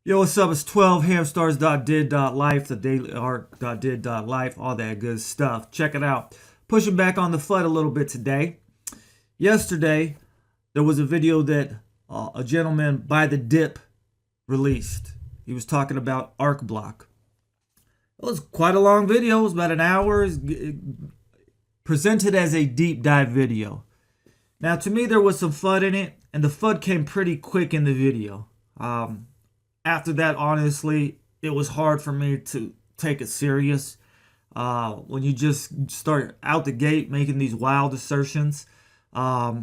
Yo, what's up? It's 12 hamstarz.did.life, the daily arc.did.life, all that good stuff. Check it out. Pushing back on the FUD a little bit today. Yesterday, there was a video that a gentleman by the dip released. He was talking about Arcblock. It was quite a long video. It was about an hour. Presented as a deep dive video. Now, to me, there was some FUD in it, and the FUD came pretty quick in the video. After that, honestly, it was hard for me to take it serious. When you just start out the gate making these wild assertions, yeah,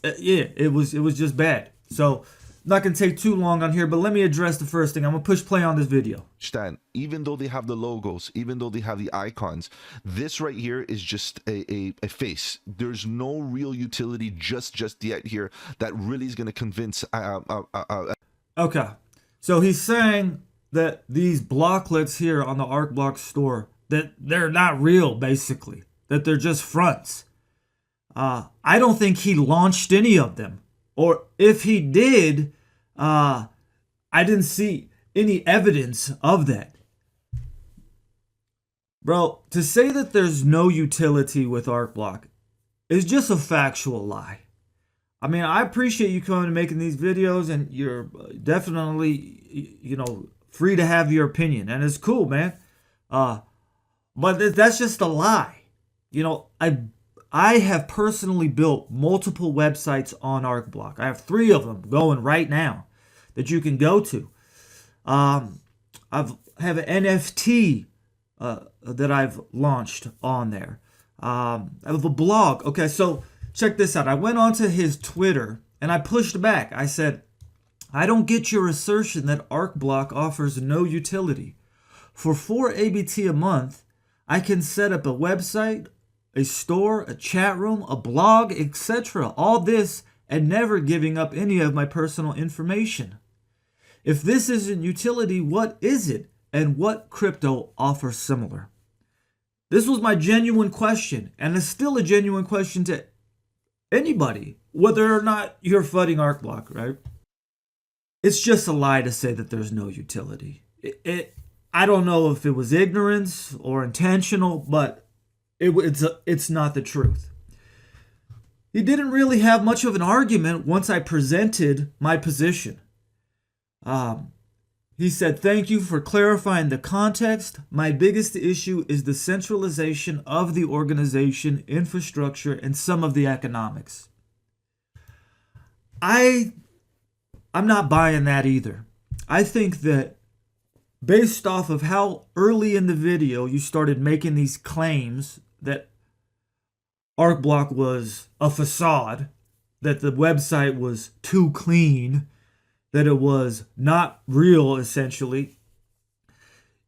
it was just bad. So, not gonna take too long on here, but let me address the first thing. I'm gonna push play on this video. Understand, even though they have the logos, even though they have the icons, this right here is just a face. There's no real utility just yet here that really is gonna convince Okay, so he's saying that these blocklets here on the Arcblock store, that they're not real, basically, that they're just fronts. I don't think he launched any of them, or if he did, I didn't see any evidence of that. Bro, to say that there's no utility with Arcblock is just a factual lie. I mean, I appreciate you coming and making these videos, and you're definitely, free to have your opinion, and it's cool, man. But that's just a lie. I have personally built multiple websites on Arcblock. I have 3 of them going right now that you can go to. I have an NFT that I've launched on there. I have a blog. Okay, so check this out. I went onto his Twitter and I pushed back. I said, I don't get your assertion that Arcblock offers no utility. For $4 ABT a month, I can set up a website, a store, a chat room, a blog, etc. All this and never giving up any of my personal information. If this isn't utility, what is it? And what crypto offers similar? This was my genuine question, and it's still a genuine question to anybody, whether or not you're FUDding Arcblock, right? It's just a lie to say that there's no utility. I don't know if it was ignorance or intentional, but it's not the truth. He didn't really have much of an argument once I presented my position. He said, thank you for clarifying the context. My biggest issue is the centralization of the organization, infrastructure, and some of the economics. I'm not buying that either. I think that based off of how early in the video you started making these claims that Arcblock was a facade, that the website was too clean, that it was not real, essentially.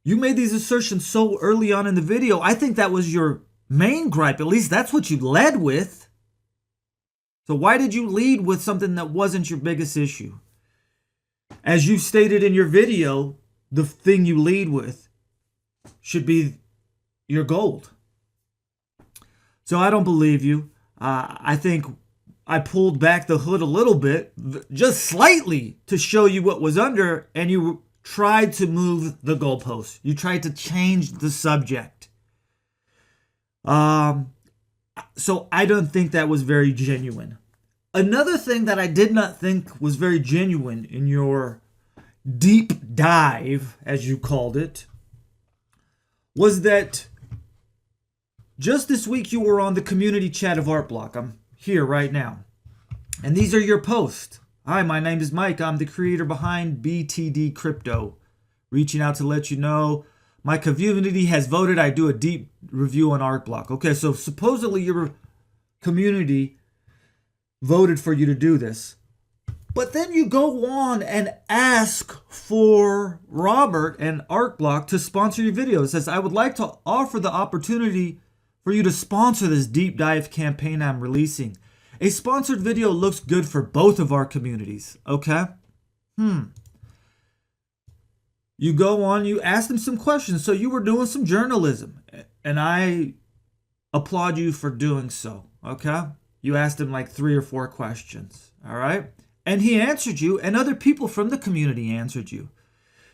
You made these assertions so early on in the video. I think that was your main gripe. At least that's what you led with. So why did you lead with something that wasn't your biggest issue? As you stated in your video, the thing you lead with should be your gold. So I don't believe you. I think I pulled back the hood a little bit, just slightly, to show you what was under, and you tried to move the goalposts. You tried to change the subject. So I don't think that was very genuine. Another thing that I did not think was very genuine in your deep dive, as you called it, was that just this week you were on the community chat of Arcblock. I'm here right now. And these are your posts. Hi, my name is Mike. I'm the creator behind BTD Crypto. Reaching out to let you know my community has voted. I do a deep review on Arcblock. Okay, so supposedly your community voted for you to do this. But then you go on and ask for Robert and Arcblock to sponsor your video. It says, I would like to offer the opportunity for you to sponsor this deep dive campaign I'm releasing. A sponsored video looks good for both of our communities, okay? You go on, you ask them some questions. So you were doing some journalism, and I applaud you for doing so, okay? You asked them like 3 or 4 questions, all right? And he answered you, and other people from the community answered you.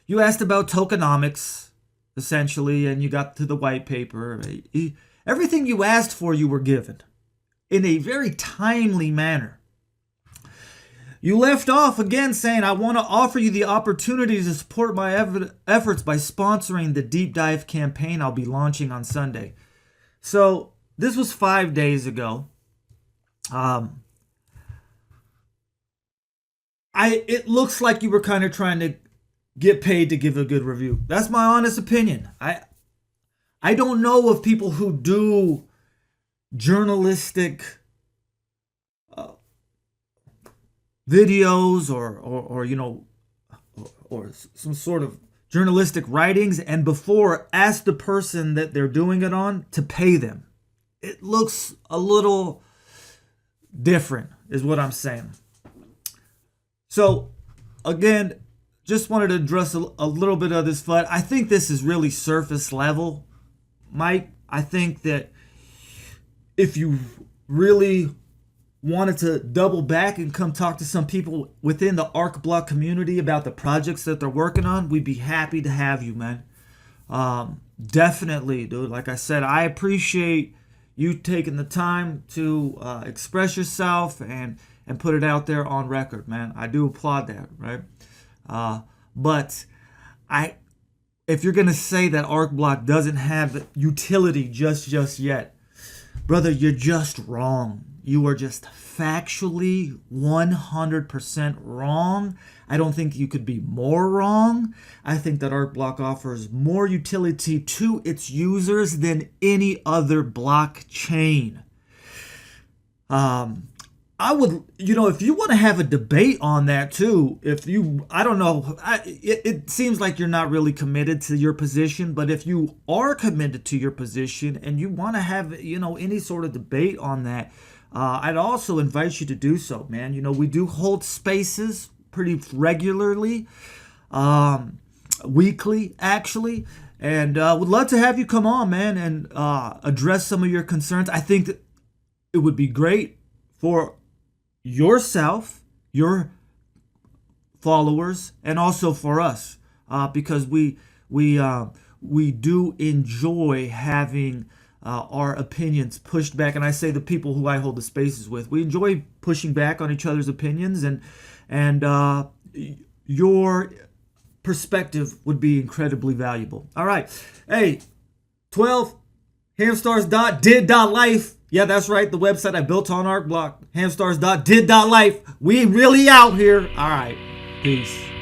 You asked about tokenomics, essentially, and you got to the white paper. Everything you asked for, you were given in a very timely manner. You left off again saying, I want to offer you the opportunity to support my efforts by sponsoring the deep dive campaign I'll be launching on Sunday. So this was 5 days ago. It looks like you were kind of trying to get paid to give a good review. That's my honest opinion. I don't know of people who do journalistic videos or some sort of journalistic writings and before ask the person that they're doing it on to pay them. It looks a little different is what I'm saying. So again, just wanted to address a little bit of this FUD. I think this is really surface level, Mike. I think that if you really wanted to double back and come talk to some people within the Arcblock community about the projects that they're working on, we'd be happy to have you, man. Definitely, dude. Like I said, I appreciate you taking the time to express yourself and put it out there on record, man. I do applaud that, right? But if you're gonna say that Arcblock doesn't have utility just yet, brother, you're just wrong. You are just factually 100% wrong. I don't think you could be more wrong. I think that Arcblock offers more utility to its users than any other blockchain. I would, if you want to have a debate on that too, I don't know, it seems like you're not really committed to your position, but if you are committed to your position and you want to have, any sort of debate on that, I'd also invite you to do so, man. We do hold spaces pretty regularly, weekly actually, and would love to have you come on, man, and address some of your concerns. I think that it would be great for yourself, your followers, and also for us, because we do enjoy having our opinions pushed back. And I say the people who I hold the spaces with, we enjoy pushing back on each other's opinions, and your perspective would be incredibly valuable. All right, hey, 12 hamstarz.did.life. Yeah, that's right. The website I built on Arcblock. hamstarz.did.life. We really out here. All right. Peace.